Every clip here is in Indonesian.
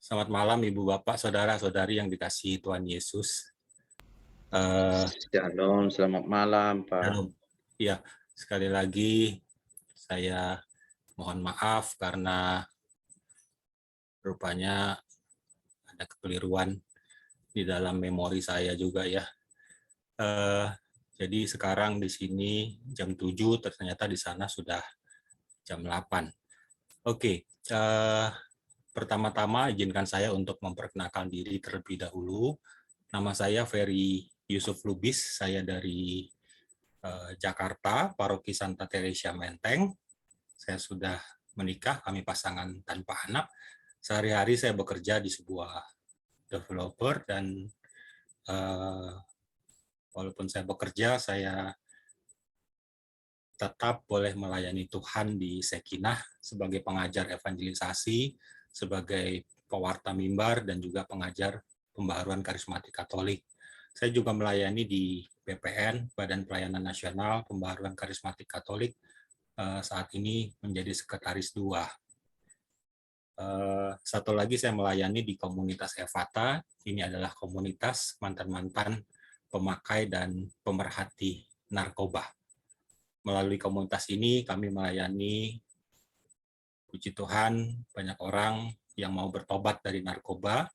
Selamat malam Ibu Bapak, Saudara-saudari yang dikasihi Tuhan Yesus. Shalom, selamat malam, Pak. Shalom. Ya, sekali lagi saya mohon maaf karena rupanya ada kekeliruan di dalam memori saya juga ya. Jadi sekarang di sini jam 7, ternyata di sana sudah jam 8. Oke, pertama-tama izinkan saya untuk memperkenalkan diri terlebih dahulu. Nama saya Ferry Yusuf Lubis, saya dari Jakarta, Paroki Santa Teresia Menteng. Saya sudah menikah, kami pasangan tanpa anak. Sehari-hari saya bekerja di sebuah developer dan walaupun saya bekerja, saya tetap boleh melayani Tuhan di Sekinah sebagai pengajar evangelisasi, sebagai pewarta mimbar, dan juga pengajar pembaharuan karismatik Katolik. Saya juga melayani di BPN, Badan Pelayanan Nasional Pembaharuan Karismatik Katolik, saat ini menjadi sekretaris 2. Satu lagi saya melayani di komunitas Evata. Ini adalah komunitas mantan-mantan pemakai dan pemerhati narkoba. Melalui komunitas ini kami melayani, puji Tuhan, banyak orang yang mau bertobat dari narkoba.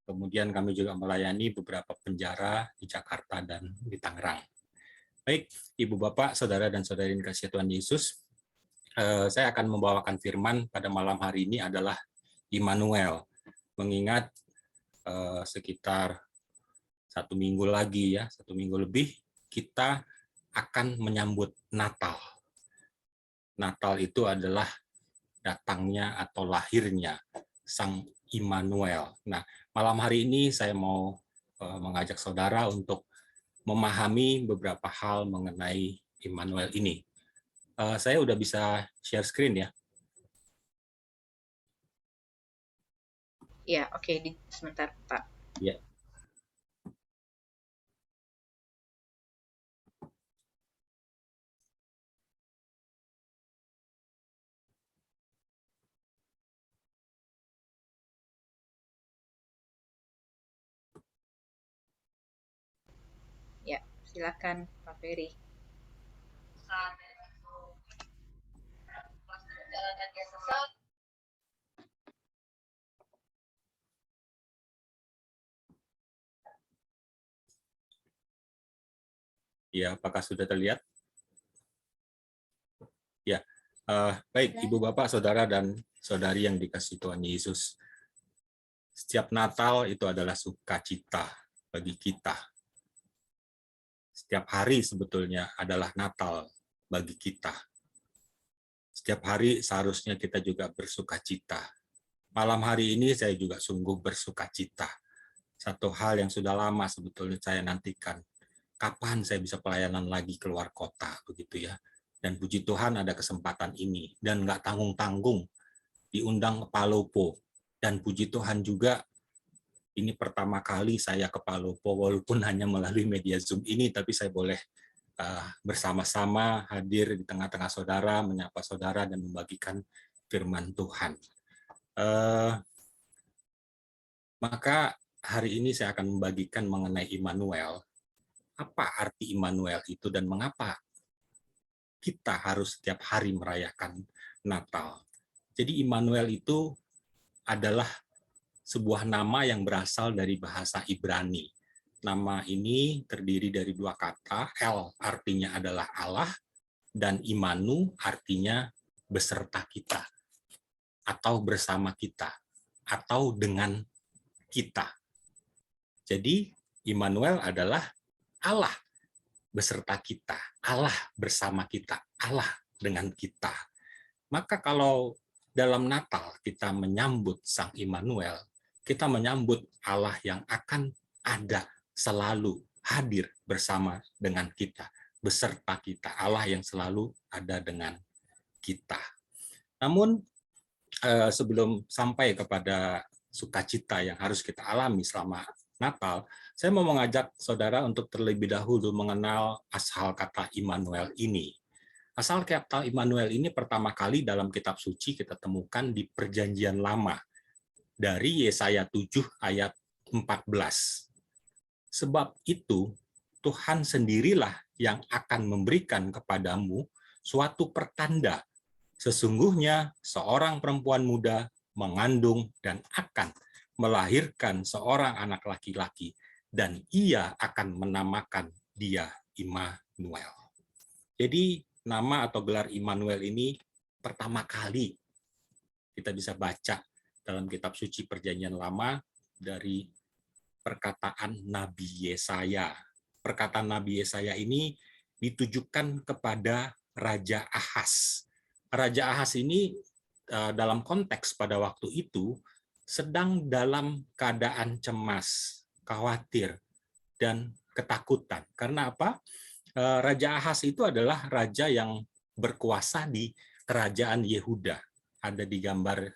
Kemudian kami juga melayani beberapa penjara di Jakarta dan di Tangerang. Baik, Ibu Bapak, Saudara dan Saudari yang dikasihi Tuhan Yesus, saya akan membawakan firman pada malam hari ini adalah Immanuel, mengingat sekitar 1 minggu lagi ya, 1 minggu lebih kita akan menyambut Natal. Natal itu adalah datangnya atau lahirnya Sang Immanuel. Nah, malam hari ini saya mau mengajak saudara untuk memahami beberapa hal mengenai Immanuel ini. Saya udah bisa share screen ya? Ya, oke, sebentar, Pak. Ya. Ya, silakan Pak Ferry. Ya, apakah sudah terlihat? Ya, baik Ibu Bapak, Saudara dan Saudari yang dikasihi Tuhan Yesus. Setiap Natal itu adalah sukacita bagi kita. Setiap hari sebetulnya adalah Natal bagi kita. Setiap hari seharusnya kita juga bersukacita. Malam hari ini saya juga sungguh bersukacita. Satu hal yang sudah lama sebetulnya saya nantikan. Kapan saya bisa pelayanan lagi keluar kota, begitu ya. Dan puji Tuhan ada kesempatan ini. Dan nggak tanggung-tanggung diundang ke Palopo. Dan puji Tuhan juga ini pertama kali saya ke Palopo, walaupun hanya melalui media Zoom ini, tapi saya boleh bersama-sama hadir di tengah-tengah saudara, menyapa saudara, dan membagikan firman Tuhan. Maka hari ini saya akan membagikan mengenai Immanuel. Apa arti Immanuel itu dan mengapa kita harus setiap hari merayakan Natal. Jadi Immanuel itu adalah sebuah nama yang berasal dari bahasa Ibrani. Nama ini terdiri dari 2 kata, El artinya adalah Allah, dan Imanu artinya beserta kita, atau bersama kita, atau dengan kita. Jadi Immanuel adalah Allah beserta kita, Allah bersama kita, Allah dengan kita. Maka kalau dalam Natal kita menyambut Sang Immanuel, kita menyambut Allah yang akan ada selalu hadir bersama dengan kita, beserta kita, Allah yang selalu ada dengan kita. Namun sebelum sampai kepada sukacita yang harus kita alami selama Natal, saya mau mengajak saudara untuk terlebih dahulu mengenal asal kata Immanuel ini. Asal kata Immanuel ini pertama kali dalam kitab suci kita temukan di Perjanjian Lama, dari Yesaya 7 ayat 14. Sebab itu Tuhan sendirilah yang akan memberikan kepadamu suatu pertanda. Sesungguhnya seorang perempuan muda mengandung dan akan melahirkan seorang anak laki-laki, dan ia akan menamakan dia Immanuel. Jadi nama atau gelar Immanuel ini pertama kali kita bisa baca dalam kitab suci Perjanjian Lama dari perkataan Nabi Yesaya. Perkataan Nabi Yesaya ini ditujukan kepada Raja Ahaz. Raja Ahaz ini dalam konteks pada waktu itu sedang dalam keadaan cemas, khawatir, dan ketakutan. Karena apa? Raja Ahaz itu adalah raja yang berkuasa di kerajaan Yehuda. Ada di gambar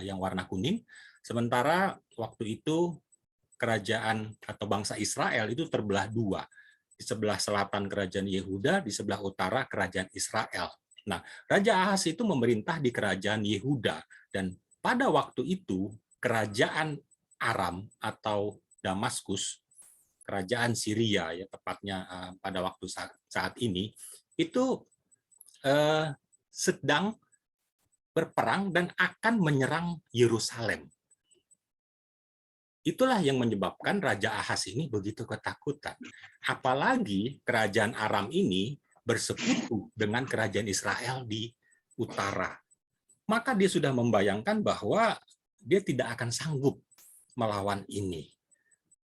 yang warna kuning. Sementara waktu itu kerajaan atau bangsa Israel itu terbelah dua. Di sebelah selatan kerajaan Yehuda, di sebelah utara kerajaan Israel. Nah, Raja Ahaz itu memerintah di kerajaan Yehuda, dan pada waktu itu kerajaan Aram atau Damaskus, kerajaan Syria ya tepatnya pada waktu saat ini itu sedang berperang dan akan menyerang Yerusalem. Itulah yang menyebabkan Raja Ahaz ini begitu ketakutan. Apalagi kerajaan Aram ini bersekutu dengan kerajaan Israel di utara. Maka dia sudah membayangkan bahwa dia tidak akan sanggup melawan ini.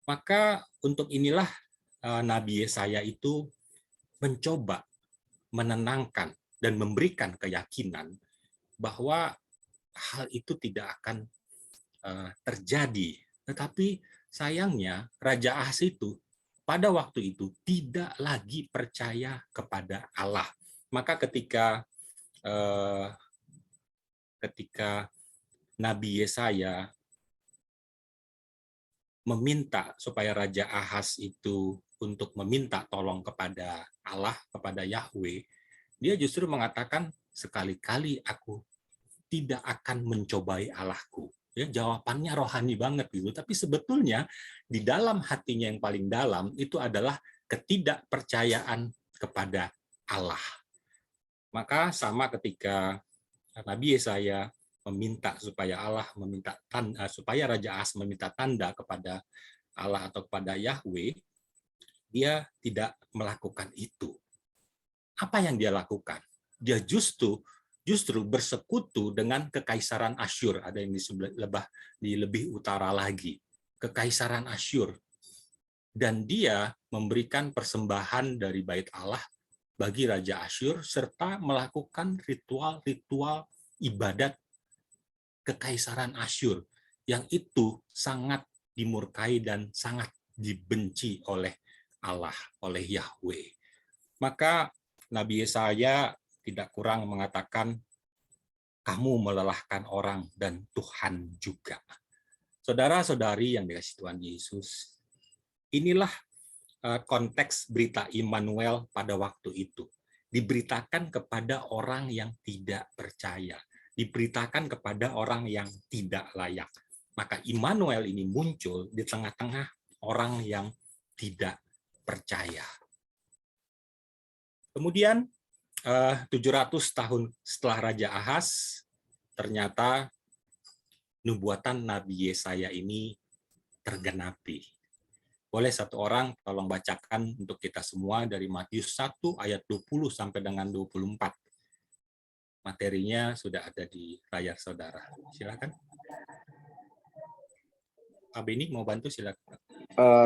Maka untuk inilah Nabi Yesaya itu mencoba menenangkan dan memberikan keyakinan bahwa hal itu tidak akan terjadi. Tetapi sayangnya Raja Ahaz itu pada waktu itu tidak lagi percaya kepada Allah. Maka ketika Nabi Yesaya meminta supaya Raja Ahaz itu untuk meminta tolong kepada Allah, kepada Yahweh, dia justru mengatakan, sekali-kali aku tidak akan mencobai Allahku. Ya, jawabannya rohani banget gitu. Tapi sebetulnya di dalam hatinya yang paling dalam itu adalah ketidakpercayaan kepada Allah. Maka sama ketika Nabi Yesaya meminta supaya supaya Raja Ahaz meminta tanda kepada Allah atau kepada Yahweh, dia tidak melakukan itu. Apa yang dia lakukan? Dia justru bersekutu dengan kekaisaran Asyur. Ada yang di lebih utara lagi, kekaisaran Asyur. Dan dia memberikan persembahan dari bait Allah bagi Raja Asyur serta melakukan ritual-ritual ibadat kekaisaran Asyur yang itu sangat dimurkai dan sangat dibenci oleh Allah, oleh Yahweh. Maka Nabi Yesaya tidak kurang mengatakan, kamu melelahkan orang dan Tuhan juga. Saudara-saudari yang dikasihi Tuhan Yesus, inilah konteks berita Immanuel pada waktu itu. Diberitakan kepada orang yang tidak percaya, diberitakan kepada orang yang tidak layak. Maka Immanuel ini muncul di tengah-tengah orang yang tidak percaya. Kemudian 700 tahun setelah Raja Ahaz, ternyata nubuatan Nabi Yesaya ini tergenapi. Boleh satu orang tolong bacakan untuk kita semua dari Matius 1 ayat 20 sampai dengan 24. Materinya sudah ada di layar saudara. Silakan. Pak Beni mau bantu, silakan.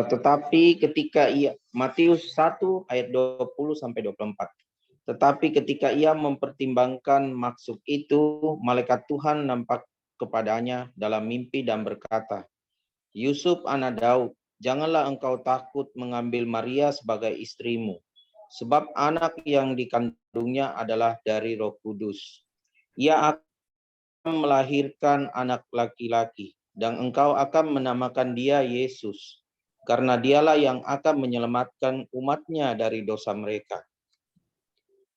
Tetapi ketika ia, Matius 1 ayat 20 sampai 24. Tetapi ketika ia mempertimbangkan maksud itu, malaikat Tuhan nampak kepadanya dalam mimpi dan berkata, Yusuf anak Daud, janganlah engkau takut mengambil Maria sebagai istrimu, sebab anak yang dikandungnya adalah dari Roh Kudus. Ia akan melahirkan anak laki-laki, dan engkau akan menamakan dia Yesus, karena dialah yang akan menyelamatkan umatnya dari dosa mereka.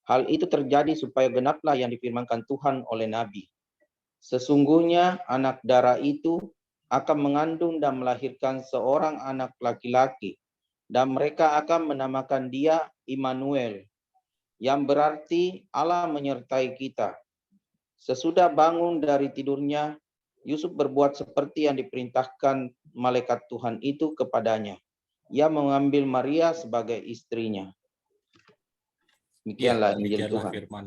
Hal itu terjadi supaya genaplah yang difirmankan Tuhan oleh Nabi. Sesungguhnya anak darah itu akan mengandung dan melahirkan seorang anak laki-laki, dan mereka akan menamakan dia Immanuel, yang berarti Allah menyertai kita. Sesudah bangun dari tidurnya, Yusuf berbuat seperti yang diperintahkan malaikat Tuhan itu kepadanya. Ia mengambil Maria sebagai istrinya. Demikianlah Injil Demikianlah Tuhan. firman.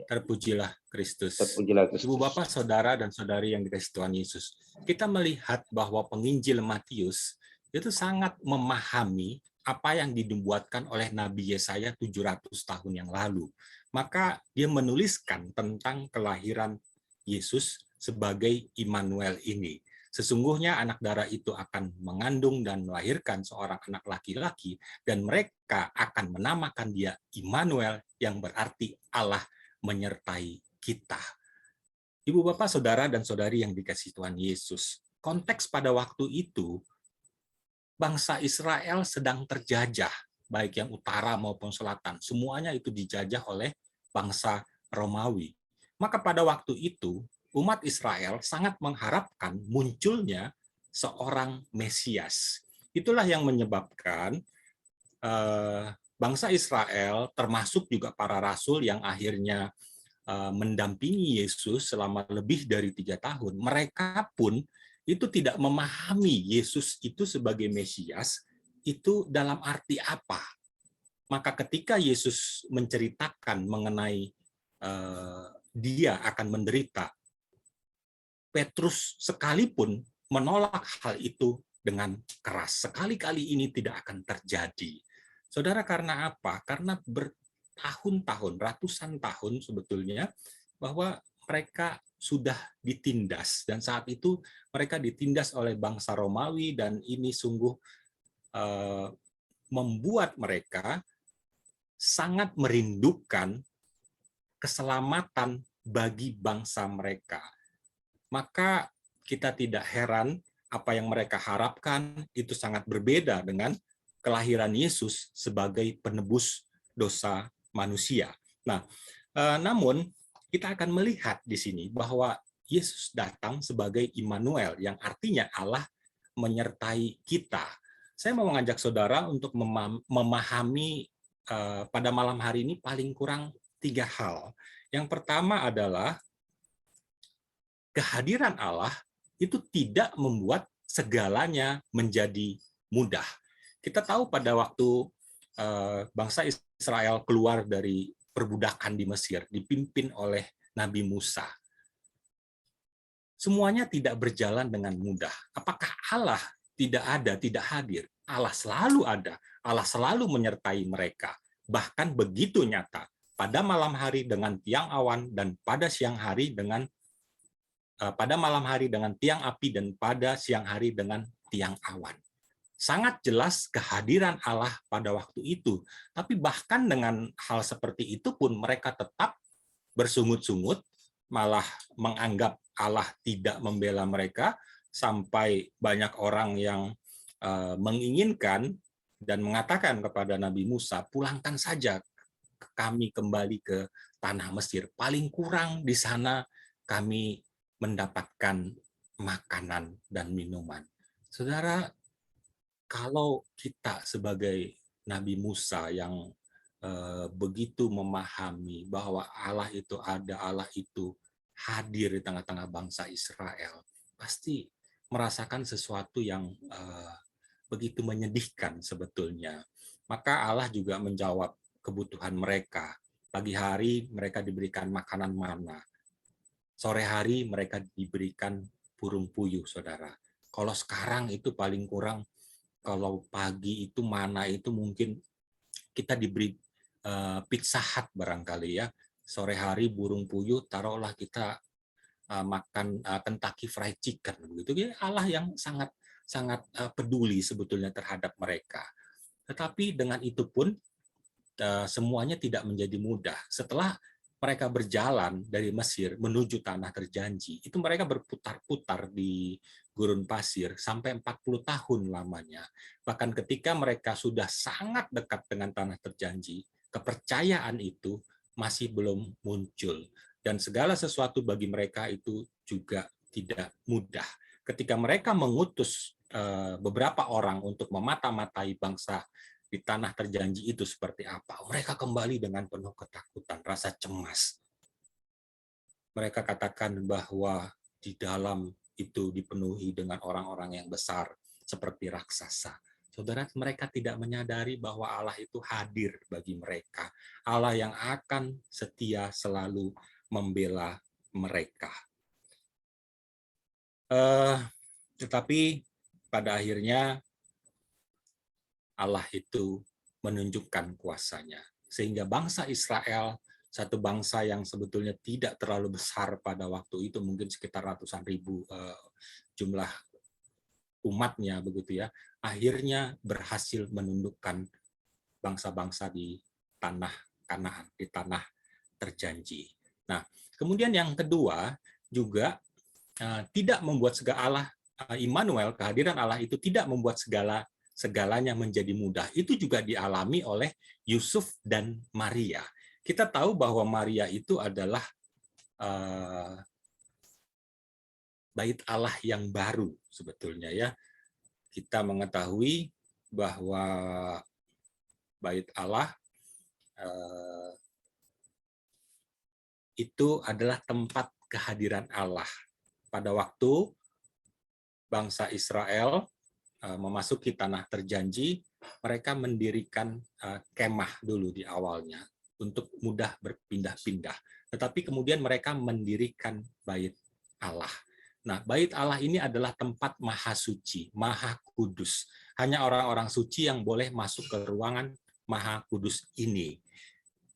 Terpujilah Kristus. Terpujilah Kristus. Ibu bapak, saudara dan saudari yang dikasihi Tuhan Yesus, kita melihat bahwa penginjil Matius itu sangat memahami apa yang dinubuatkan oleh Nabi Yesaya 700 tahun yang lalu. Maka dia menuliskan tentang kelahiran Yesus sebagai Immanuel ini. Sesungguhnya anak darah itu akan mengandung dan melahirkan seorang anak laki-laki, dan mereka akan menamakan dia Immanuel, yang berarti Allah menyertai kita. Ibu bapak, saudara dan saudari yang dikasihi Tuhan Yesus, konteks pada waktu itu bangsa Israel sedang terjajah, baik yang utara maupun selatan. Semuanya itu dijajah oleh bangsa Romawi. Maka pada waktu itu umat Israel sangat mengharapkan munculnya seorang Mesias. Itulah yang menyebabkan bangsa Israel, termasuk juga para rasul yang akhirnya mendampingi Yesus selama lebih dari 3 tahun, mereka pun itu tidak memahami Yesus itu sebagai Mesias, itu dalam arti apa. Maka ketika Yesus menceritakan mengenai dia akan menderita, Petrus sekalipun menolak hal itu dengan keras. Sekali-kali ini tidak akan terjadi. Saudara, karena apa? Karena bertahun-tahun, ratusan tahun sebetulnya, bahwa mereka sudah ditindas, dan saat itu mereka ditindas oleh bangsa Romawi, dan ini sungguh membuat mereka sangat merindukan keselamatan bagi bangsa mereka. Maka kita tidak heran apa yang mereka harapkan itu sangat berbeda dengan kelahiran Yesus sebagai penebus dosa manusia. Nah, namun kita akan melihat di sini bahwa Yesus datang sebagai Immanuel, yang artinya Allah menyertai kita. Saya mau mengajak saudara untuk memahami pada malam hari ini paling kurang 3 hal. Yang pertama adalah kehadiran Allah itu tidak membuat segalanya menjadi mudah. Kita tahu pada waktu bangsa Israel keluar dari perbudakan di Mesir, dipimpin oleh Nabi Musa, semuanya tidak berjalan dengan mudah. Apakah Allah tidak ada, tidak hadir? Allah selalu ada, Allah selalu menyertai mereka. Bahkan begitu nyata, pada malam hari dengan tiang awan, dan pada siang hari dengan pada malam hari dengan tiang api, dan pada siang hari dengan tiang awan. Sangat jelas kehadiran Allah pada waktu itu. Tapi bahkan dengan hal seperti itu pun mereka tetap bersungut-sungut, malah menganggap Allah tidak membela mereka, sampai banyak orang yang menginginkan dan mengatakan kepada Nabi Musa, pulangkan saja kami kembali ke tanah Mesir. Paling kurang di sana kami mendapatkan makanan dan minuman. Saudara, kalau kita sebagai Nabi Musa yang begitu memahami bahwa Allah itu ada, Allah itu hadir di tengah-tengah bangsa Israel, pasti merasakan sesuatu yang begitu menyedihkan sebetulnya. Maka Allah juga menjawab kebutuhan mereka. Pagi hari mereka diberikan makanan mana. Sore hari mereka diberikan burung puyuh, saudara. Kalau sekarang itu paling kurang, kalau pagi itu mana itu mungkin kita diberi Pizza Hut barangkali ya. Sore hari burung puyuh, taruhlah kita makan Kentucky Fried Chicken begitu. Allah yang sangat sangat peduli sebetulnya terhadap mereka. Tetapi dengan itu pun semuanya tidak menjadi mudah. Setelah mereka berjalan dari Mesir menuju tanah terjanji, itu mereka berputar-putar di gurun pasir sampai 40 tahun lamanya. Bahkan ketika mereka sudah sangat dekat dengan tanah terjanji, kepercayaan itu masih belum muncul. Dan segala sesuatu bagi mereka itu juga tidak mudah. ketika mereka mengutus beberapa orang untuk memata-matai bangsa di tanah terjanji itu seperti apa, mereka kembali dengan penuh ketakutan, rasa cemas. Mereka katakan bahwa di dalam itu dipenuhi dengan orang-orang yang besar seperti raksasa. Saudara, mereka tidak menyadari bahwa Allah itu hadir bagi mereka. Allah yang akan setia selalu membela mereka. Tetapi pada akhirnya Allah itu menunjukkan kuasanya. Sehingga bangsa Israel, satu bangsa yang sebetulnya tidak terlalu besar pada waktu itu, mungkin sekitar ratusan ribu jumlah umatnya begitu ya, akhirnya berhasil menundukkan bangsa-bangsa di tanah Kanaan, di tanah terjanji. Nah, kemudian yang kedua juga tidak membuat segala Immanuel, kehadiran Allah itu tidak membuat segalanya menjadi mudah. Itu juga dialami oleh Yusuf dan Maria. Kita tahu bahwa Maria itu adalah bait Allah yang baru sebetulnya ya. Kita mengetahui bahwa bait Allah itu adalah tempat kehadiran Allah. Pada waktu bangsa Israel memasuki tanah terjanji, mereka mendirikan kemah dulu di awalnya untuk mudah berpindah-pindah. Tetapi kemudian mereka mendirikan bait Allah. Nah, bait Allah ini adalah tempat maha suci, maha kudus. Hanya orang-orang suci yang boleh masuk ke ruangan maha kudus ini.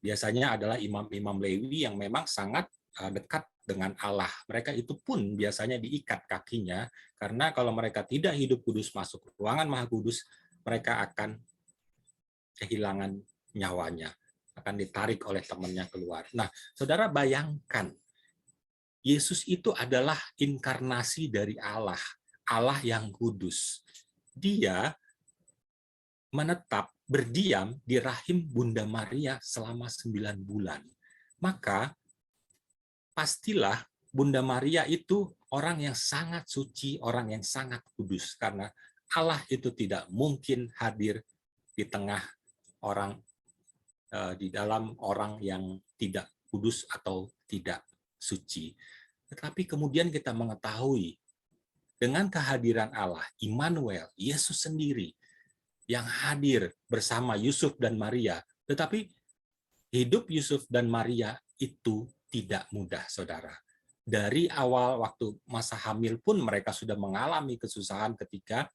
Biasanya adalah imam-imam Lewi yang memang sangat dekat dengan Allah. Mereka itu pun biasanya diikat kakinya, karena kalau mereka tidak hidup kudus masuk ruangan maha kudus, mereka akan kehilangan nyawanya, akan ditarik oleh temannya keluar. Nah, saudara bayangkan, Yesus itu adalah inkarnasi dari Allah, Allah yang kudus. Dia menetap, berdiam di rahim Bunda Maria selama 9 bulan. Maka pastilah Bunda Maria itu orang yang sangat suci, orang yang sangat kudus, karena Allah itu tidak mungkin hadir di tengah orang, di dalam orang yang tidak kudus atau tidak suci. Tetapi kemudian kita mengetahui dengan kehadiran Allah, Immanuel, Yesus sendiri yang hadir bersama Yusuf dan Maria, tetapi hidup Yusuf dan Maria itu tidak mudah, saudara. Dari awal waktu masa hamil pun mereka sudah mengalami kesusahan ketika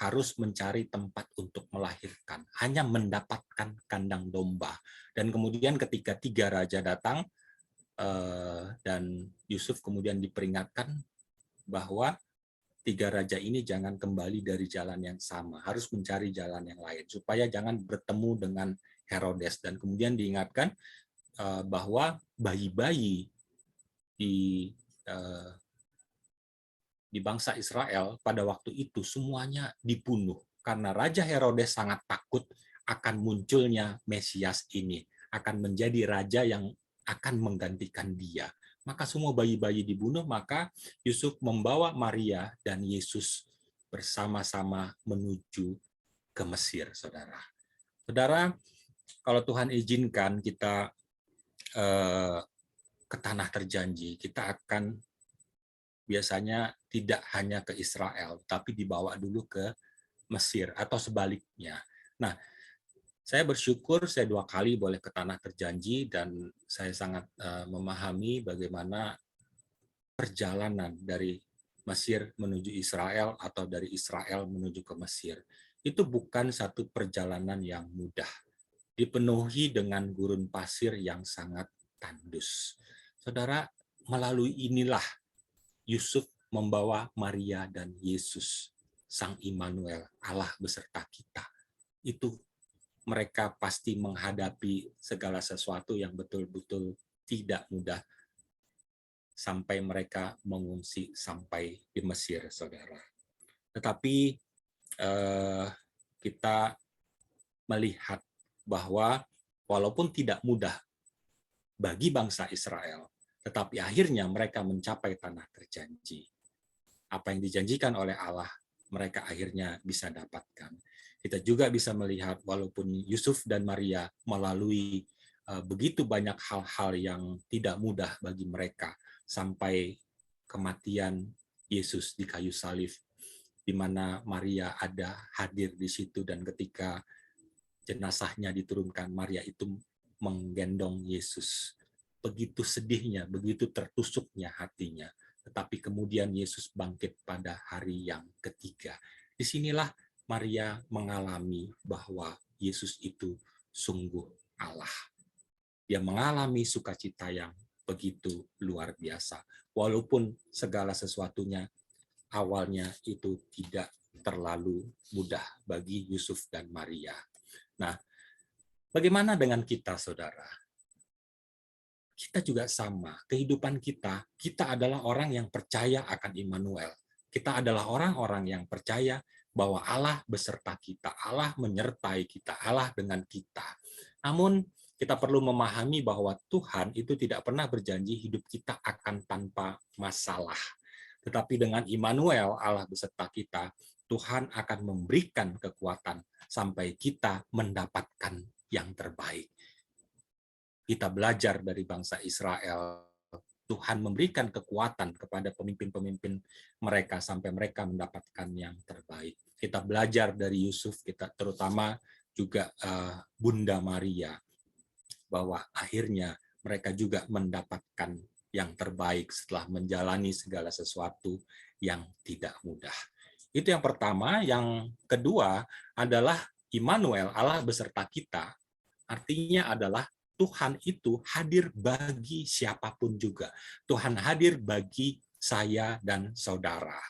harus mencari tempat untuk melahirkan, hanya mendapatkan kandang domba. Dan kemudian ketika 3 raja datang, dan Yusuf kemudian diperingatkan bahwa 3 raja ini jangan kembali dari jalan yang sama, harus mencari jalan yang lain, supaya jangan bertemu dengan Herodes. Dan kemudian diingatkan bahwa bayi-bayi di bangsa Israel pada waktu itu semuanya dibunuh, karena Raja Herodes sangat takut akan munculnya Mesias ini, akan menjadi raja yang akan menggantikan dia. Maka semua bayi-bayi dibunuh, maka Yusuf membawa Maria dan Yesus bersama-sama menuju ke Mesir, saudara. Saudara, kalau Tuhan izinkan kita ke tanah terjanji, kita akan biasanya tidak hanya ke Israel, tapi dibawa dulu ke Mesir atau sebaliknya. Nah, saya bersyukur saya 2 kali boleh ke tanah terjanji, dan saya sangat memahami bagaimana perjalanan dari Mesir menuju Israel atau dari Israel menuju ke Mesir. Itu bukan satu perjalanan yang mudah. Dipenuhi dengan gurun pasir yang sangat tandus. Saudara, melalui inilah Yusuf membawa Maria dan Yesus, Sang Immanuel, Allah beserta kita. Itu mereka pasti menghadapi segala sesuatu yang betul-betul tidak mudah sampai mereka mengungsi sampai di Mesir, saudara. Tetapi kita melihat bahwa walaupun tidak mudah bagi bangsa Israel, tetapi akhirnya mereka mencapai tanah terjanji. apa yang dijanjikan oleh Allah, mereka akhirnya bisa dapatkan. Kita juga bisa melihat walaupun Yusuf dan Maria melalui begitu banyak hal-hal yang tidak mudah bagi mereka sampai kematian Yesus di kayu salib, di mana Maria ada hadir di situ, dan ketika jenazahnya diturunkan, Maria itu menggendong Yesus. Begitu sedihnya, begitu tertusuknya hatinya. Tetapi kemudian Yesus bangkit pada hari yang ketiga. Disinilah Maria mengalami bahwa Yesus itu sungguh Allah. Dia mengalami sukacita yang begitu luar biasa. Walaupun segala sesuatunya awalnya itu tidak terlalu mudah bagi Yusuf dan Maria. Nah, bagaimana dengan kita, saudara? Kita juga sama. Kehidupan kita adalah orang yang percaya akan Immanuel. Kita adalah orang-orang yang percaya bahwa Allah beserta kita, Allah menyertai kita, Allah dengan kita. Namun, kita perlu memahami bahwa Tuhan itu tidak pernah berjanji hidup kita akan tanpa masalah. Tetapi dengan Immanuel, Allah beserta kita, Tuhan akan memberikan kekuatan sampai kita mendapatkan yang terbaik. Kita belajar dari bangsa Israel, Tuhan memberikan kekuatan kepada pemimpin-pemimpin mereka sampai mereka mendapatkan yang terbaik. Kita belajar dari Yusuf, kita terutama juga Bunda Maria, bahwa akhirnya mereka juga mendapatkan yang terbaik setelah menjalani segala sesuatu yang tidak mudah. Itu yang pertama. Yang kedua adalah Immanuel, Allah beserta kita. Artinya adalah Tuhan itu hadir bagi siapapun juga. Tuhan hadir bagi saya dan saudara.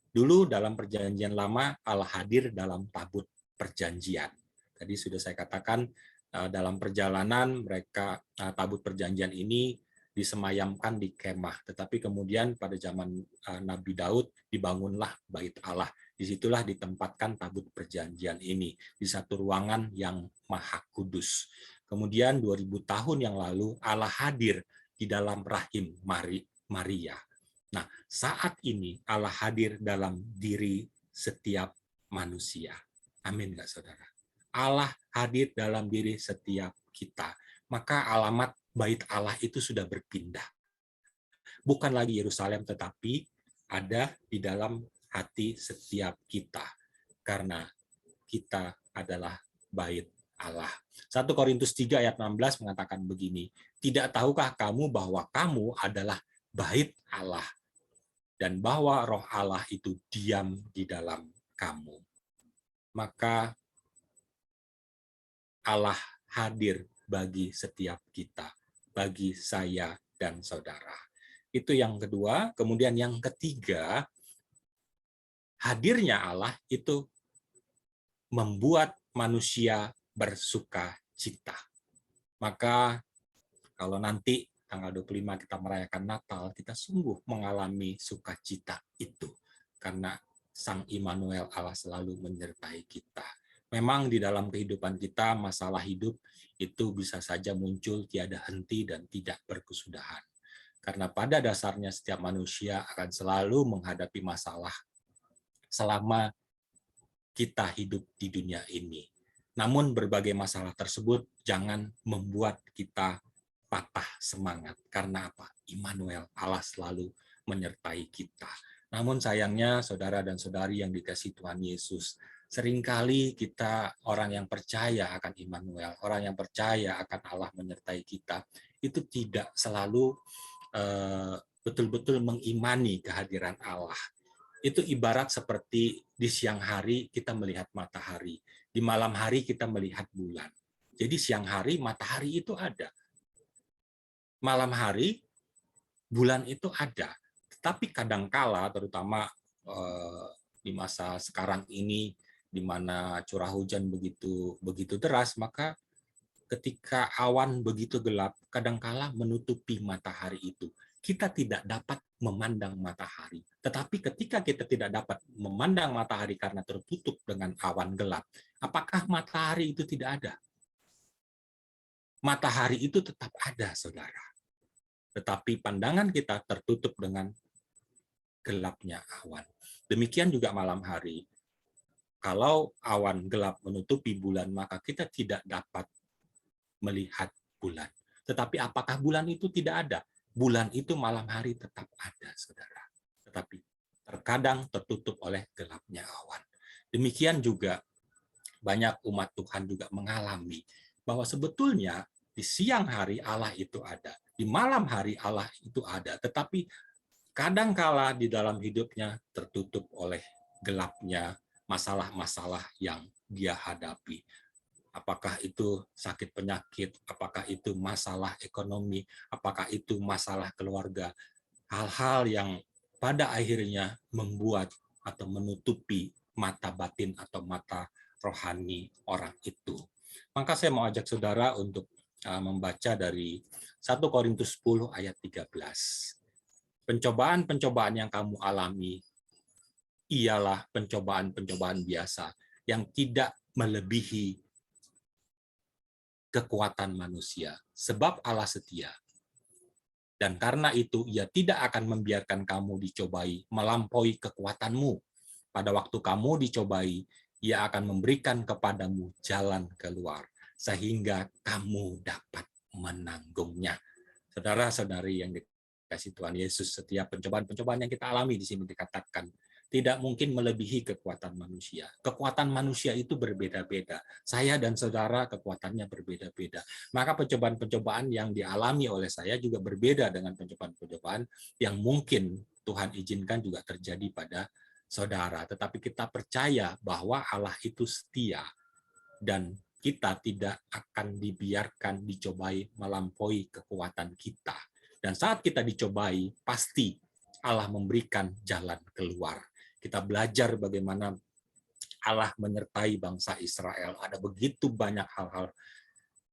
Dulu dalam perjanjian lama, Allah hadir dalam tabut perjanjian. Tadi sudah saya katakan, dalam perjalanan mereka tabut perjanjian ini disemayamkan di kemah. Tetapi kemudian pada zaman Nabi Daud dibangunlah bait Allah. Disitulah ditempatkan tabut perjanjian ini di satu ruangan yang maha kudus. Kemudian 2000 tahun yang lalu Allah hadir di dalam rahim Maria. Nah, saat ini Allah hadir dalam diri setiap manusia. Amin nggak, saudara? Allah hadir dalam diri setiap kita. Maka alamat bait Allah itu sudah berpindah. Bukan lagi Yerusalem, tetapi ada di dalam hati setiap kita. Karena kita adalah bait Allah. 1 Korintus 3 ayat 16 mengatakan begini, tidak tahukah kamu bahwa kamu adalah bait Allah dan bahwa roh Allah itu diam di dalam kamu. Maka Allah hadir bagi setiap kita, bagi saya dan saudara. Itu yang kedua. Kemudian yang ketiga, hadirnya Allah itu membuat manusia bersuka cita. Maka kalau nanti tanggal 25 kita merayakan Natal, kita sungguh mengalami sukacita itu. Karena Sang Immanuel, Allah selalu menyertai kita. Memang di dalam kehidupan kita, masalah hidup itu bisa saja muncul tiada henti dan tidak berkesudahan. Karena pada dasarnya setiap manusia akan selalu menghadapi masalah selama kita hidup di dunia ini. Namun berbagai masalah tersebut jangan membuat kita patah semangat. Karena apa? Immanuel, Allah selalu menyertai kita. Namun sayangnya saudara dan saudari yang dikasihi Tuhan Yesus, seringkali kita orang yang percaya akan Immanuel, orang yang percaya akan Allah menyertai kita, itu tidak selalu betul-betul mengimani kehadiran Allah. Itu ibarat seperti di siang hari kita melihat matahari, di malam hari kita melihat bulan. Jadi siang hari matahari itu ada, malam hari bulan itu ada. Tetapi kadangkala, terutama di masa sekarang ini, di mana curah hujan begitu deras, maka ketika awan begitu gelap, kadangkala menutupi matahari itu. Kita tidak dapat memandang matahari. Tetapi ketika kita tidak dapat memandang matahari karena tertutup dengan awan gelap, apakah matahari itu tidak ada? Matahari itu tetap ada, saudara. Tetapi pandangan kita tertutup dengan gelapnya awan. Demikian juga malam hari. Kalau awan gelap menutupi bulan, maka kita tidak dapat melihat bulan. Tetapi apakah bulan itu tidak ada? Bulan itu malam hari tetap ada, saudara. Tetapi terkadang tertutup oleh gelapnya awan. Demikian juga banyak umat Tuhan juga mengalami bahwa sebetulnya di siang hari Allah itu ada, di malam hari Allah itu ada, tetapi kadangkala di dalam hidupnya tertutup oleh gelapnya masalah-masalah yang dia hadapi. Apakah itu sakit penyakit, apakah itu masalah ekonomi, apakah itu masalah keluarga, hal-hal yang pada akhirnya membuat atau menutupi mata batin atau mata rohani orang itu. Maka saya mau ajak saudara untuk membaca dari 1 Korintus 10 ayat 13. Pencobaan-pencobaan yang kamu alami ialah pencobaan-pencobaan biasa yang tidak melebihi kekuatan manusia, sebab Allah setia. Dan karena itu, ia tidak akan membiarkan kamu dicobai melampaui kekuatanmu. Pada waktu kamu dicobai, ia akan memberikan kepadamu jalan keluar, sehingga kamu dapat menanggungnya. Saudara-saudari yang dikasih Tuhan Yesus, setiap pencobaan-pencobaan yang kita alami di sini dikatakan, tidak mungkin melebihi kekuatan manusia. Kekuatan manusia itu berbeda-beda. Saya dan saudara kekuatannya berbeda-beda. Maka pencobaan-pencobaan yang dialami oleh saya juga berbeda dengan pencobaan-pencobaan yang mungkin Tuhan izinkan juga terjadi pada saudara. Tetapi kita percaya bahwa Allah itu setia dan kita tidak akan dibiarkan dicobai melampaui kekuatan kita. Dan saat kita dicobai, pasti Allah memberikan jalan keluar. Kita belajar bagaimana Allah menyertai bangsa Israel. Ada begitu banyak hal-hal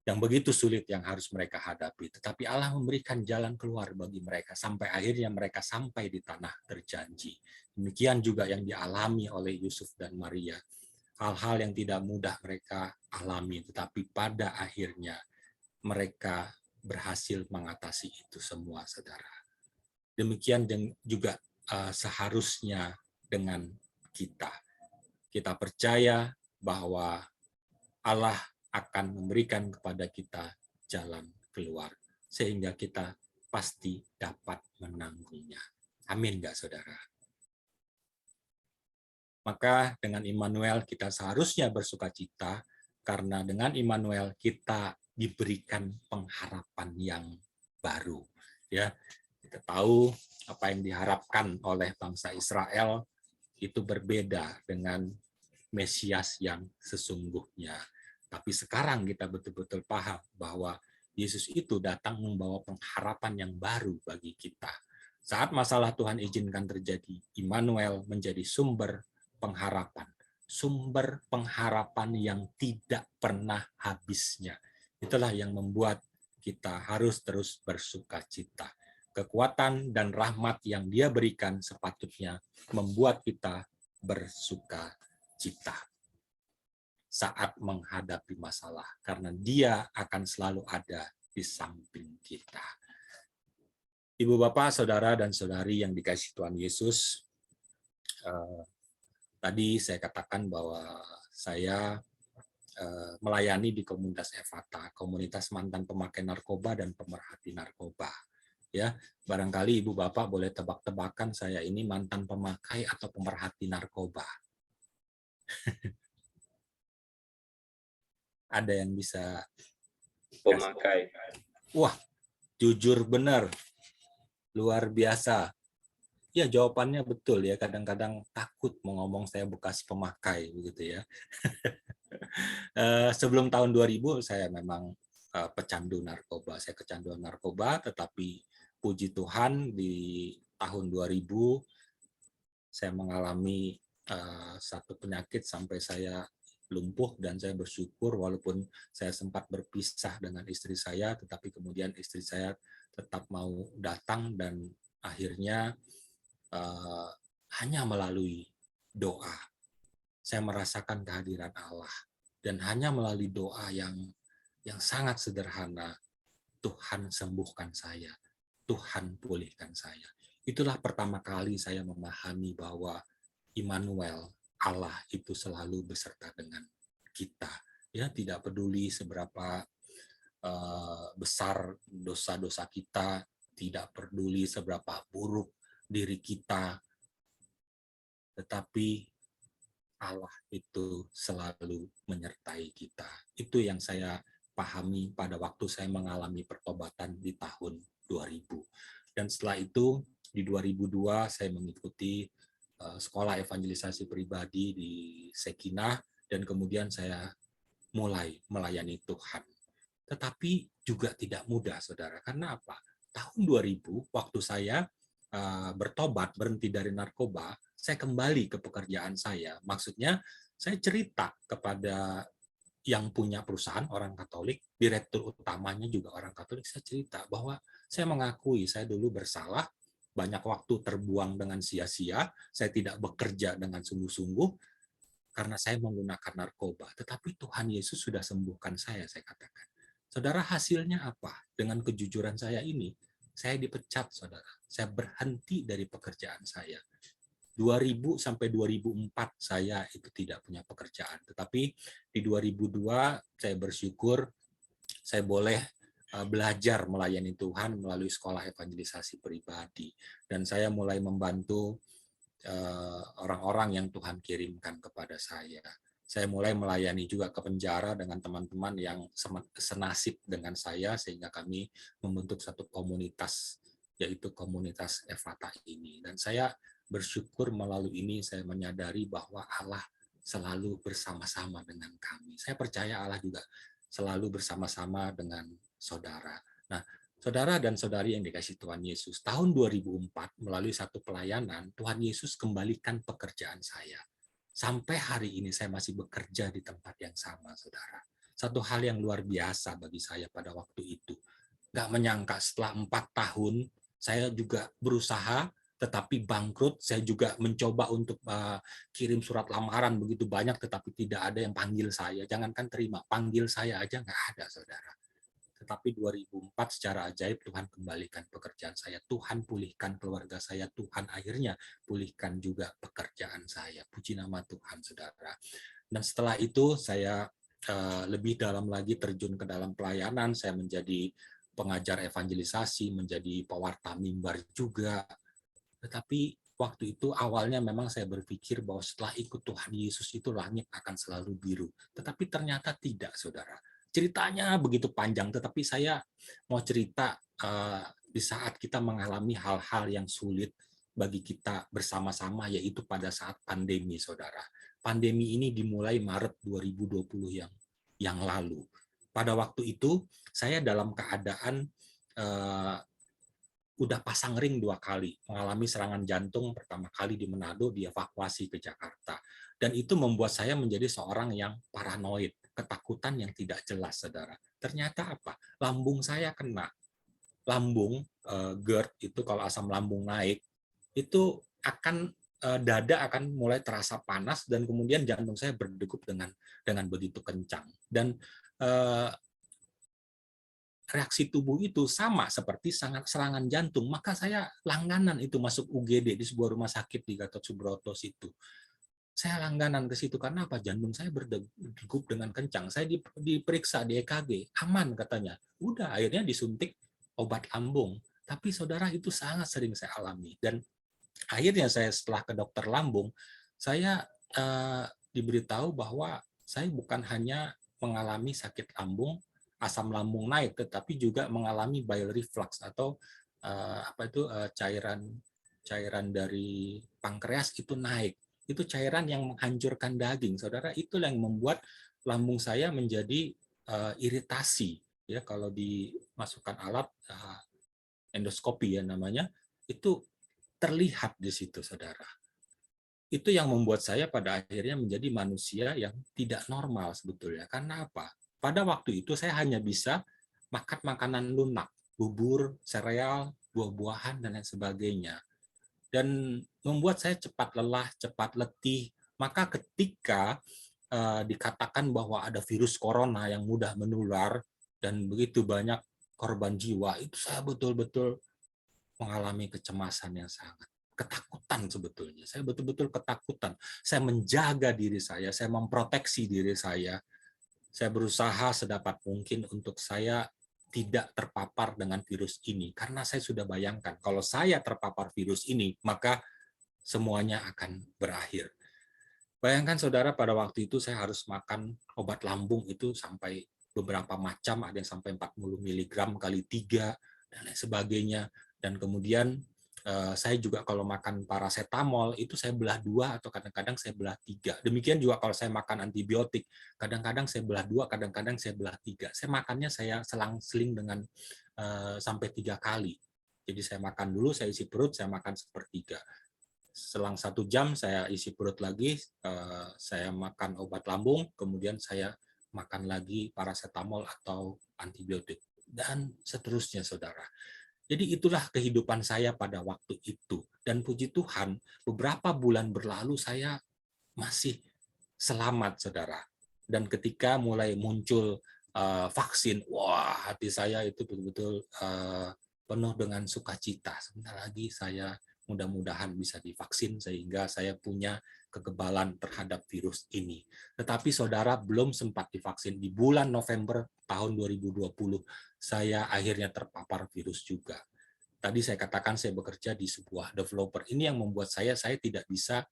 yang begitu sulit yang harus mereka hadapi. Tetapi Allah memberikan jalan keluar bagi mereka sampai akhirnya mereka sampai di tanah terjanji. Demikian juga yang dialami oleh Yusuf dan Maria. Hal-hal yang tidak mudah mereka alami, tetapi pada akhirnya mereka berhasil mengatasi itu semua, saudara. Demikian juga seharusnya dengan kita. Kita percaya bahwa Allah akan memberikan kepada kita jalan keluar, sehingga kita pasti dapat menanggungnya. Amin nggak, saudara? Maka dengan Immanuel kita seharusnya bersukacita, karena dengan Immanuel kita diberikan pengharapan yang baru. Ya, kita tahu apa yang diharapkan oleh bangsa Israel itu berbeda dengan Mesias yang sesungguhnya. Tapi sekarang kita betul-betul paham bahwa Yesus itu datang membawa pengharapan yang baru bagi kita. Saat masalah Tuhan izinkan terjadi, Immanuel menjadi sumber pengharapan yang tidak pernah habisnya. Itulah yang membuat kita harus terus bersukacita. Kekuatan dan rahmat yang Dia berikan sepatutnya membuat kita bersukacita saat menghadapi masalah, karena Dia akan selalu ada di samping kita. Ibu, Bapak, Saudara, dan Saudari yang dikasihi Tuhan Yesus, tadi saya katakan bahwa saya melayani di komunitas Efata, komunitas mantan pemakai narkoba dan pemerhati narkoba. Ya, barangkali Ibu Bapak boleh tebak-tebakan saya ini mantan pemakai atau pemerhati narkoba. Ada yang bisa Pemakai. Wah, jujur benar. Luar biasa. Ya, jawabannya betul ya. Kadang-kadang takut mau ngomong saya bekas pemakai begitu ya. Sebelum tahun 2000 saya memang pecandu narkoba. Saya kecanduan narkoba, tetapi puji Tuhan di tahun 2000 saya mengalami satu penyakit sampai saya lumpuh, dan saya bersyukur walaupun saya sempat berpisah dengan istri saya, tetapi kemudian istri saya tetap mau datang, dan akhirnya hanya melalui doa saya merasakan kehadiran Allah, dan hanya melalui doa yang sangat sederhana Tuhan sembuhkan saya, Tuhan pulihkan saya. Itulah pertama kali saya memahami bahwa Immanuel, Allah itu selalu beserta dengan kita. Ya, tidak peduli seberapa besar dosa-dosa kita, tidak peduli seberapa buruk diri kita, tetapi Allah itu selalu menyertai kita. Itu yang saya pahami pada waktu saya mengalami pertobatan di tahun 2000. Dan setelah itu di 2002 saya mengikuti sekolah evangelisasi pribadi di Sekinah, dan kemudian saya mulai melayani Tuhan. Tetapi juga tidak mudah, saudara. Karena apa? Tahun 2000, waktu saya bertobat, berhenti dari narkoba, saya kembali ke pekerjaan saya. Maksudnya, saya cerita kepada yang punya perusahaan, orang Katolik, direktur utamanya juga orang Katolik, saya cerita bahwa saya mengakui saya dulu bersalah, banyak waktu terbuang dengan sia-sia, saya tidak bekerja dengan sungguh-sungguh, karena saya menggunakan narkoba. Tetapi Tuhan Yesus sudah sembuhkan saya katakan. Saudara, hasilnya apa? Dengan kejujuran saya ini, saya dipecat, saudara. Saya berhenti dari pekerjaan saya. 2000 sampai 2004 saya itu tidak punya pekerjaan. Tetapi di 2002 saya bersyukur saya boleh belajar melayani Tuhan melalui sekolah evangelisasi pribadi. Dan saya mulai membantu orang-orang yang Tuhan kirimkan kepada saya. Saya mulai melayani juga ke penjara dengan teman-teman yang senasib dengan saya, sehingga kami membentuk satu komunitas, yaitu komunitas Ephata ini. Dan saya bersyukur melalui ini saya menyadari bahwa Allah selalu bersama-sama dengan kami. Saya percaya Allah juga selalu bersama-sama dengan saudara. Nah, saudara dan saudari yang dikasihi Tuhan Yesus, tahun 2004 melalui satu pelayanan, Tuhan Yesus kembalikan pekerjaan saya. Sampai hari ini saya masih bekerja di tempat yang sama, saudara. Satu hal yang luar biasa bagi saya pada waktu itu. Nggak menyangka setelah 4 tahun, saya juga berusaha, tetapi bangkrut. Saya juga mencoba untuk kirim surat lamaran begitu banyak, tetapi tidak ada yang panggil saya. Jangankan terima, panggil saya aja nggak ada, saudara. Tetapi 2004 secara ajaib Tuhan kembalikan pekerjaan saya. Tuhan pulihkan keluarga saya. Tuhan akhirnya pulihkan juga pekerjaan saya. Puji nama Tuhan, saudara. Dan setelah itu saya lebih dalam lagi terjun ke dalam pelayanan. Saya menjadi pengajar evangelisasi, menjadi pewarta mimbar juga. Tetapi waktu itu awalnya memang saya berpikir bahwa setelah ikut Tuhan Yesus itu langit akan selalu biru. Tetapi ternyata tidak, saudara. Ceritanya begitu panjang, tetapi saya mau cerita di saat kita mengalami hal-hal yang sulit bagi kita bersama-sama, yaitu pada saat pandemi, saudara. Pandemi ini dimulai Maret 2020 yang lalu. Pada waktu itu saya dalam keadaan udah pasang ring 2 kali, mengalami serangan jantung pertama kali di Manado, dievakuasi ke Jakarta. Dan itu membuat saya menjadi seorang yang paranoid, ketakutan yang tidak jelas, saudara. Ternyata apa? Lambung saya kena. Lambung, GERD itu kalau asam lambung naik, itu akan dada akan mulai terasa panas, dan kemudian jantung saya berdegup dengan begitu kencang. Dan reaksi tubuh itu sama seperti serangan jantung, maka saya langganan itu masuk UGD di sebuah rumah sakit di Gatot Subroto situ. Saya langganan ke situ karena apa? Jantung saya berdegup dengan kencang. Saya diperiksa di EKG, aman katanya. Udah, akhirnya disuntik obat lambung. Tapi saudara, itu sangat sering saya alami. Dan akhirnya saya setelah ke dokter lambung, saya diberitahu bahwa saya bukan hanya mengalami sakit lambung, asam lambung naik, tetapi juga mengalami bile reflux atau cairan dari pankreas itu naik. Itu cairan yang menghancurkan daging, saudara. Itu yang membuat lambung saya menjadi iritasi. Ya, kalau dimasukkan alat endoskopi ya namanya, itu terlihat di situ, saudara. Itu yang membuat saya pada akhirnya menjadi manusia yang tidak normal sebetulnya. Karena apa? Pada waktu itu saya hanya bisa makan makanan lunak, bubur, sereal, buah-buahan, dan lain sebagainya. Dan membuat saya cepat lelah, cepat letih. Maka ketika dikatakan bahwa ada virus corona yang mudah menular dan begitu banyak korban jiwa, itu saya betul-betul mengalami kecemasan yang sangat, ketakutan sebetulnya. Saya betul-betul ketakutan. Saya menjaga diri saya memproteksi diri saya. Saya berusaha sedapat mungkin untuk saya tidak terpapar dengan virus ini. Karena saya sudah bayangkan, kalau saya terpapar virus ini, maka semuanya akan berakhir. Bayangkan saudara, pada waktu itu saya harus makan obat lambung itu sampai beberapa macam, ada yang sampai 40 mg kali 3, dan lain sebagainya. Dan kemudian saya juga kalau makan paracetamol itu saya belah 2 atau kadang-kadang saya belah 3. Demikian juga kalau saya makan antibiotik, kadang-kadang saya belah 2, kadang-kadang saya belah 3. Saya makannya saya selang-seling dengan sampai 3 kali. Jadi saya makan dulu, saya isi perut, saya makan sepertiga. Selang 1 jam saya isi perut lagi, saya makan obat lambung, kemudian saya makan lagi paracetamol atau antibiotik, dan seterusnya, saudara. Jadi itulah kehidupan saya pada waktu itu. Dan puji Tuhan, beberapa bulan berlalu saya masih selamat, saudara. Dan ketika mulai muncul vaksin, wah, hati saya itu betul-betul penuh dengan sukacita. Sebentar lagi saya mudah-mudahan bisa divaksin sehingga saya punya kekebalan terhadap virus ini. Tetapi saudara, belum sempat divaksin. Di bulan November tahun 2020, saya akhirnya terpapar virus juga. Tadi saya katakan saya bekerja di sebuah developer. Ini yang membuat saya tidak bisa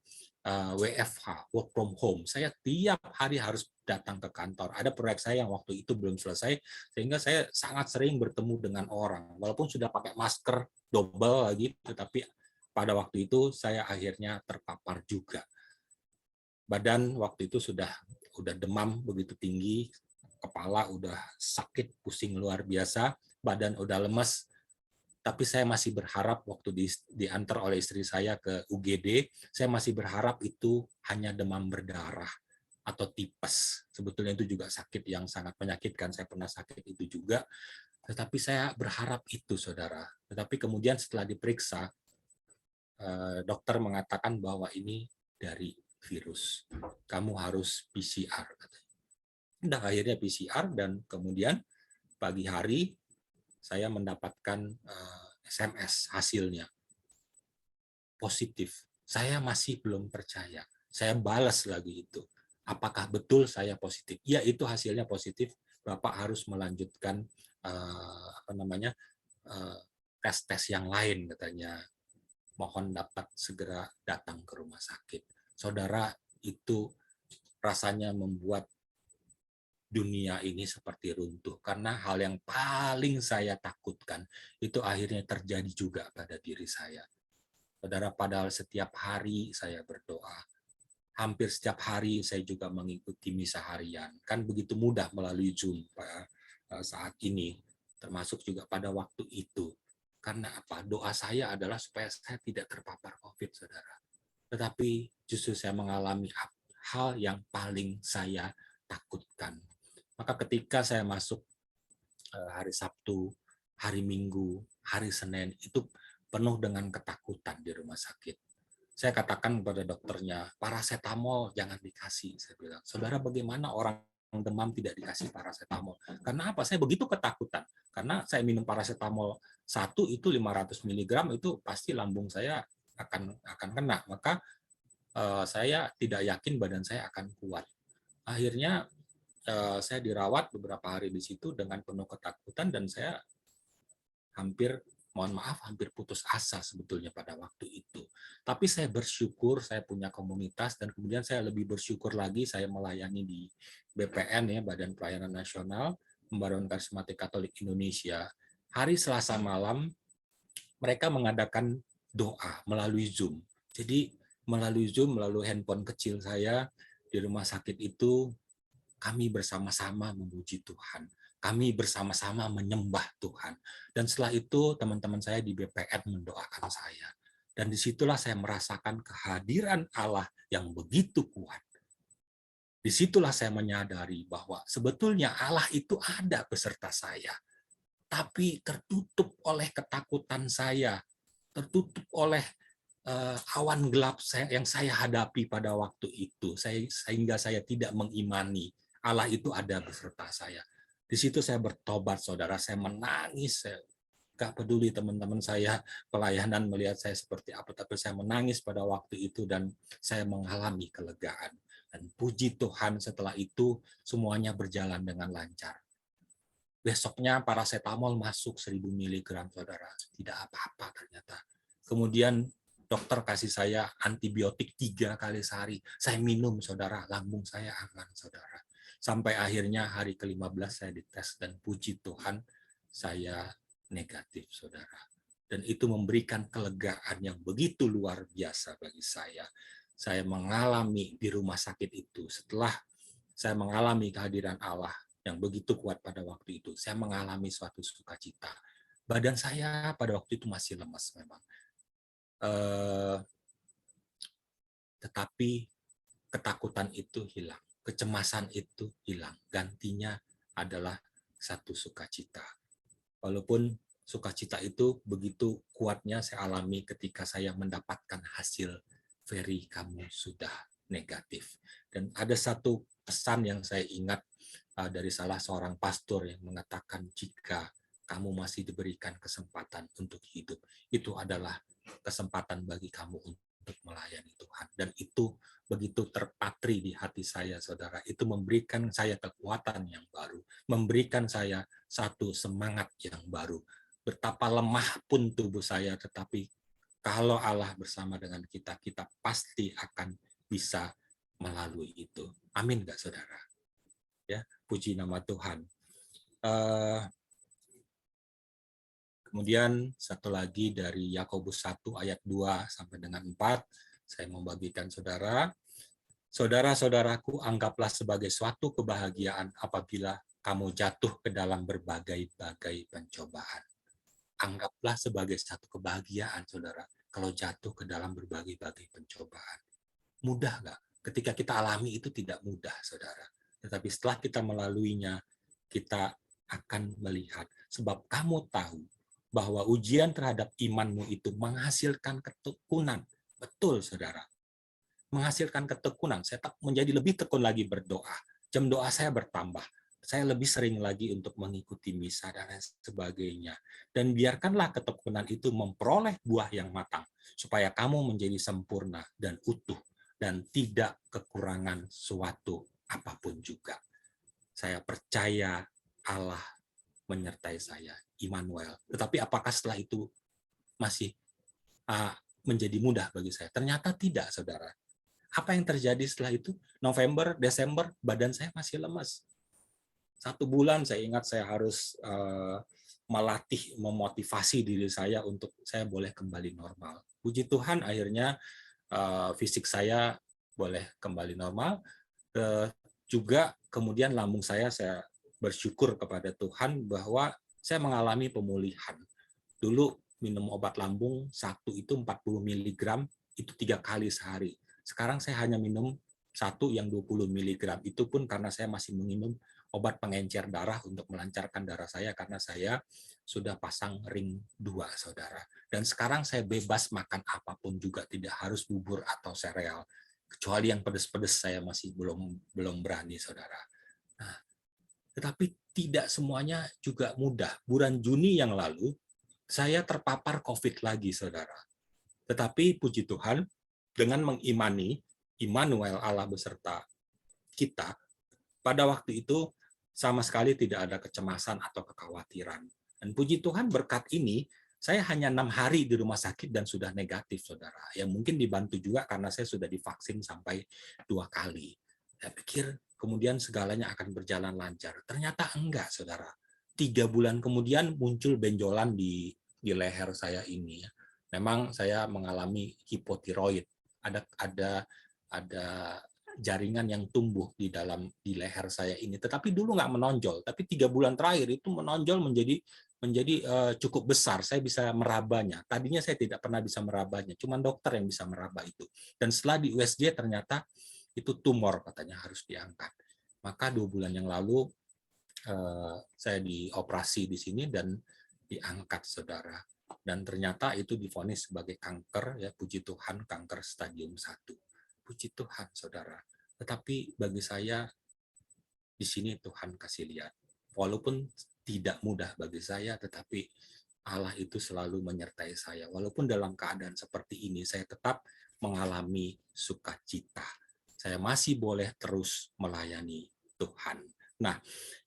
WFH, work from home. Saya tiap hari harus datang ke kantor. Ada proyek saya yang waktu itu belum selesai, sehingga saya sangat sering bertemu dengan orang. Walaupun sudah pakai masker double lagi, tetapi pada waktu itu saya akhirnya terpapar juga. Badan waktu itu sudah demam begitu tinggi, kepala udah sakit, pusing luar biasa, badan udah lemes. Tapi saya masih berharap waktu diantar oleh istri saya ke UGD, saya masih berharap itu hanya demam berdarah atau tipes. Sebetulnya itu juga sakit yang sangat menyakitkan, saya pernah sakit itu juga. Tetapi saya berharap itu, saudara. Tetapi kemudian setelah diperiksa, dokter mengatakan bahwa ini dari virus. Kamu harus PCR. Nah, akhirnya PCR, dan kemudian pagi hari saya mendapatkan SMS hasilnya positif. Saya masih belum percaya. Saya balas lagi itu. Apakah betul saya positif? Ya, itu hasilnya positif. Bapak harus melanjutkan tes-tes yang lain, katanya. Mohon dapat segera datang ke rumah sakit. Saudara, itu rasanya membuat dunia ini seperti runtuh, karena hal yang paling saya takutkan itu akhirnya terjadi juga pada diri saya. Saudara, padahal setiap hari saya berdoa, hampir setiap hari saya juga mengikuti misa harian. Kan begitu mudah melalui Zoom saat ini, termasuk juga pada waktu itu. Karena apa? Doa saya adalah supaya saya tidak terpapar COVID, saudara. Tetapi justru saya mengalami hal yang paling saya takutkan. Maka ketika saya masuk hari Sabtu, hari Minggu, hari Senin, itu penuh dengan ketakutan di rumah sakit. Saya katakan kepada dokternya, paracetamol jangan dikasih. Saya bilang, saudara, bagaimana orang demam tidak dikasih paracetamol? Karena apa? Saya begitu ketakutan. Karena saya minum paracetamol 1 itu 500 mg, itu pasti lambung saya akan kena. Maka saya tidak yakin badan saya akan kuat. Akhirnya saya dirawat beberapa hari di situ dengan penuh ketakutan, dan saya hampir putus asa sebetulnya pada waktu itu. Tapi saya bersyukur saya punya komunitas, dan kemudian saya lebih bersyukur lagi saya melayani di BPN, ya, Badan Pelayanan Nasional, Pembaruan Karismatik Katolik Indonesia. Hari Selasa malam mereka mengadakan doa melalui Zoom. Jadi melalui Zoom, melalui handphone kecil saya di rumah sakit itu, kami bersama-sama memuji Tuhan. Kami bersama-sama menyembah Tuhan. Dan setelah itu teman-teman saya di BPN mendoakan saya. Dan disitulah saya merasakan kehadiran Allah yang begitu kuat. Disitulah saya menyadari bahwa sebetulnya Allah itu ada beserta saya. Tapi tertutup oleh ketakutan saya. Tertutup oleh awan gelap yang saya hadapi pada waktu itu. Sehingga saya tidak mengimani Allah itu ada beserta saya. Di situ saya bertobat, saudara. Saya menangis, saya Gak peduli teman-teman saya pelayanan melihat saya seperti apa, tapi saya menangis pada waktu itu dan saya mengalami kelegaan. Dan puji Tuhan setelah itu semuanya berjalan dengan lancar. Besoknya paracetamol masuk 1000 mg, saudara. Tidak apa-apa ternyata. Kemudian dokter kasih saya antibiotik 3 kali sehari. Saya minum, saudara. Lambung saya aman, saudara. Sampai akhirnya hari ke-15 saya dites dan puji Tuhan saya negatif, saudara. Dan itu memberikan kelegaan yang begitu luar biasa bagi saya. Saya mengalami di rumah sakit itu. Setelah saya mengalami kehadiran Allah yang begitu kuat pada waktu itu, saya mengalami suatu sukacita. Badan saya pada waktu itu masih lemas memang. Tetapi ketakutan itu hilang, kecemasan itu hilang. Gantinya adalah satu sukacita. Walaupun sukacita itu begitu kuatnya saya alami ketika saya mendapatkan hasil Ferry, kamu sudah negatif. Dan ada satu pesan yang saya ingat dari salah seorang pastor yang mengatakan, jika kamu masih diberikan kesempatan untuk hidup, itu adalah kesempatan bagi kamu untuk melayani Tuhan. Dan itu begitu terpatri di hati saya, saudara. Itu memberikan saya kekuatan yang baru, memberikan saya satu semangat yang baru. Betapa lemah pun tubuh saya, tetapi kalau Allah bersama dengan kita, kita pasti akan bisa melalui itu. Amin nggak, saudara? Ya, puji nama Tuhan. Kemudian satu lagi dari Yakobus 1 ayat 2 sampai dengan 4, saya membagikan saudara. Saudara-saudaraku, anggaplah sebagai suatu kebahagiaan apabila kamu jatuh ke dalam berbagai-bagai pencobaan. Anggaplah sebagai satu kebahagiaan, saudara, kalau jatuh ke dalam berbagai-bagai pencobaan. Mudah nggak? Ketika kita alami itu tidak mudah, saudara. Tetapi setelah kita melaluinya, kita akan melihat. Sebab kamu tahu bahwa ujian terhadap imanmu itu menghasilkan ketekunan. Betul, saudara. Menghasilkan ketekunan. Saya menjadi lebih tekun lagi berdoa. Jam doa saya bertambah. Saya lebih sering lagi untuk mengikuti misa dan lain sebagainya. Dan biarkanlah ketekunan itu memperoleh buah yang matang, supaya kamu menjadi sempurna dan utuh, dan tidak kekurangan suatu apapun juga. Saya percaya Allah menyertai saya, Immanuel. Tetapi apakah setelah itu masih menjadi mudah bagi saya? Ternyata tidak, saudara. Apa yang terjadi setelah itu? November, Desember, badan saya masih lemas. 1 bulan saya ingat saya harus melatih, memotivasi diri saya untuk saya boleh kembali normal. Puji Tuhan akhirnya fisik saya boleh kembali normal. Juga kemudian lambung saya bersyukur kepada Tuhan bahwa saya mengalami pemulihan. Dulu minum obat lambung 1 itu 40 mg, itu 3 kali sehari. Sekarang saya hanya minum 1 yang 20 mg. Itu pun karena saya masih minum obat pengencer darah untuk melancarkan darah saya, karena saya sudah pasang ring 2, saudara. Dan sekarang saya bebas makan apapun juga, tidak harus bubur atau sereal. Kecuali yang pedas-pedas saya masih belum berani, saudara. Nah, tetapi tidak semuanya juga mudah. Bulan Juni yang lalu, saya terpapar COVID lagi, saudara. Tetapi puji Tuhan, dengan mengimani Immanuel, Allah beserta kita, pada waktu itu sama sekali tidak ada kecemasan atau kekhawatiran. Dan puji Tuhan, berkat ini, saya hanya 6 hari di rumah sakit dan sudah negatif, saudara. Yang mungkin dibantu juga karena saya sudah divaksin sampai 2 kali. Saya pikir kemudian segalanya akan berjalan lancar. Ternyata enggak, saudara. 3 bulan kemudian muncul benjolan di leher saya ini. Memang saya mengalami hipotiroid. Ada jaringan yang tumbuh di leher saya ini. Tetapi dulu nggak menonjol. Tapi 3 bulan terakhir itu menonjol menjadi cukup besar. Saya bisa merabanya. Tadinya saya tidak pernah bisa merabanya. Cuma dokter yang bisa meraba itu. Dan setelah di USG ternyata itu tumor, katanya harus diangkat. Maka 2 bulan yang lalu saya dioperasi di sini dan diangkat, saudara. Dan ternyata itu divonis sebagai kanker, ya puji Tuhan, kanker stadium 1. Puji Tuhan, saudara. Tetapi bagi saya, di sini Tuhan kasih lihat. Walaupun tidak mudah bagi saya, tetapi Allah itu selalu menyertai saya. Walaupun dalam keadaan seperti ini, saya tetap mengalami sukacita. Saya masih boleh terus melayani Tuhan. Nah,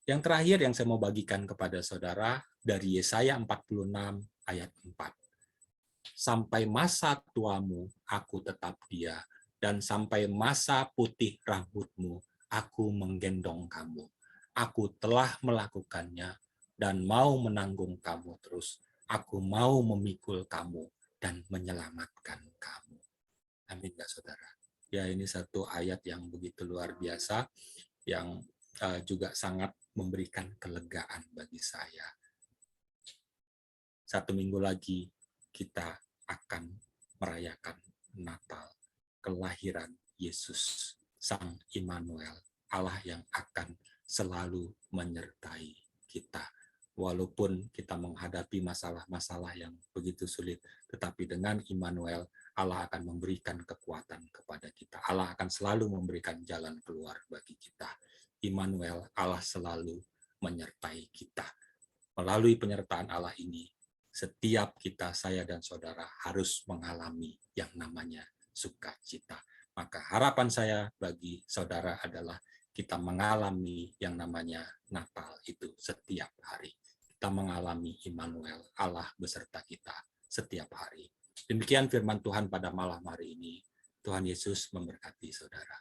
yang terakhir yang saya mau bagikan kepada saudara dari Yesaya 46 ayat 4. Sampai masa tuamu, aku tetap dia, dan sampai masa putih rambutmu, aku menggendong kamu. Aku telah melakukannya dan mau menanggung kamu terus. Aku mau memikul kamu dan menyelamatkan kamu. Amin, ya saudara. Ya, ini satu ayat yang begitu luar biasa, yang juga sangat memberikan kelegaan bagi saya. 1 minggu lagi kita akan merayakan Natal, kelahiran Yesus, Sang Immanuel, Allah yang akan selalu menyertai kita. Walaupun kita menghadapi masalah-masalah yang begitu sulit, tetapi dengan Immanuel, Allah akan memberikan kekuatan kepada kita. Allah akan selalu memberikan jalan keluar bagi kita. Immanuel, Allah selalu menyertai kita. Melalui penyertaan Allah ini, setiap kita, saya dan saudara, harus mengalami yang namanya sukacita. Maka harapan saya bagi saudara adalah kita mengalami yang namanya Natal itu setiap hari. Kita mengalami Immanuel, Allah beserta kita setiap hari. Demikian firman Tuhan pada malam hari ini. Tuhan Yesus memberkati saudara.